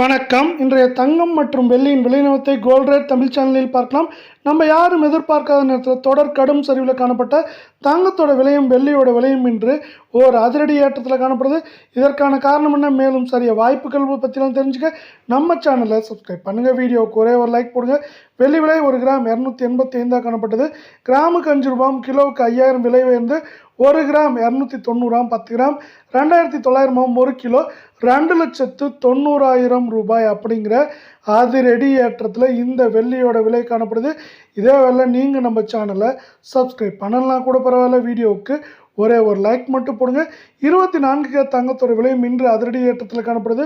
வணக்கம். இன்றைய தங்கம் மற்றும் வெள்ளியின் விலை நிலவரத்தை கோல்ட் ரேட் தமிழ் சேனலில் பார்க்கலாம். நம்ம யாரும் எதிர்பார்க்காத நேரத்தில் தொடர் கடும் சரிவில் காணப்பட்ட தங்கத்தோட விலையும் வெள்ளியோட விலையும் இன்று ஒரு அதிரடி ஏற்றத்தில் காணப்படுது. இதற்கான காரணம் என்ன, மேலும் சரிய வாய்ப்புகள் பற்றிலாம் தெரிஞ்சுக்க நம்ம சேனலை சப்ஸ்கிரைப் பண்ணுங்கள். வீடியோவுக்கு ஒரே ஒரு லைக் போடுங்க. வெள்ளி விலை 1 கிராம் 285 காணப்பட்டது. கிராமுக்கு 5 ரூபாயும், கிலோவுக்கு 5000 விலை உயர்ந்து 1 கிராம் 290, 10 கிராம் 2900, 1 கிலோ 2,90,000 ரூபாய் அப்படிங்கிற அதிரடி ஏற்றத்தில் இந்த வெள்ளியோட விலை காணப்படுது. இதே வேலை நீங்கள் நம்ம சேனலை சப்ஸ்கிரைப் பண்ணலாம் கூட பரவாயில்ல. வீடியோவுக்கு ஒரே ஒரு லைக் மட்டும் போடுங்க. 24K தங்கத்தோட விலையும் இன்று அதிரடி ஏற்றத்தில் காணப்படுது.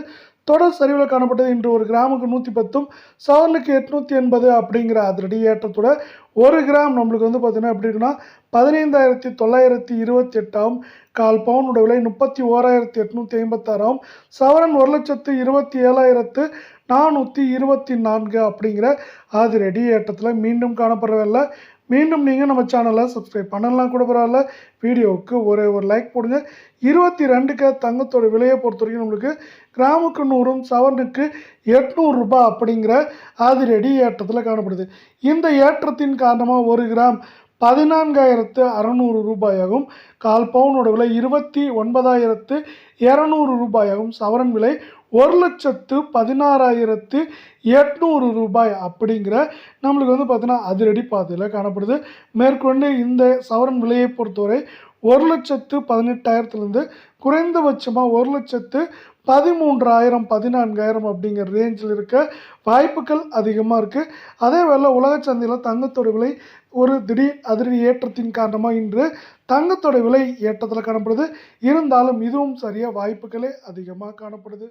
தொடர் சரிவில் காணப்பட்டது. இன்று 1 கிராமுக்கு 110, சவரனுக்கு 880 அப்படிங்கிற அதிரடி ஏற்றத்தோட 1 கிராம் நம்மளுக்கு பார்த்தீங்கன்னா எப்படி இருக்குன்னா 15,928, கால் பவுனோட விலை 31,856, சவரன் 1,27,424 அப்படிங்கிற அதிரடி ஏற்றத்தில் மீண்டும் காணப்படவில்லை. மீண்டும் நீங்கள் நம்ம சேனலை சப்ஸ்கிரைப் பண்ணலாம் கூட பரவாயில்ல. வீடியோவுக்கு ஒரே ஒரு லைக் போடுங்க. 22K தங்கத்தோட விலையை பொறுத்த வரைக்கும் நம்மளுக்கு கிராமுக்கு 100, சவரனுக்கு 800 ரூபாய் அப்படிங்கிற அதிரடி ஏற்றத்தில் காணப்படுது. இந்த ஏற்றத்தின் காரணமாக 1 கிராம் 14,600 ரூபாயாகவும், கால் பவுனோட விலை 29,200 ரூபாயாகவும், சவரன் விலை 1,16,800 ரூபாய் அப்படிங்கிற நம்மளுக்கு பார்த்தீங்கன்னா அதிரடி பாதையில் காணப்படுது. மேற்கொண்டு இந்த சவரன் விலையை பொறுத்தவரை 1,18,000 குறைந்தபட்சமாக 1,13,000, 14,000 அப்படிங்கிற ரேஞ்சில் இருக்க வாய்ப்புகள் அதிகமாக இருக்குது. அதே வேளை உலக சந்தையில் தங்கத்தோட விலை ஒரு திடீர் அதிரடி ஏற்றத்தின் காரணமாக இன்று தங்கத்தோட விலை ஏற்றத்தில் காணப்படுது. இருந்தாலும் இதுவும் சரியாக வாய்ப்புகளே அதிகமாக காணப்படுது.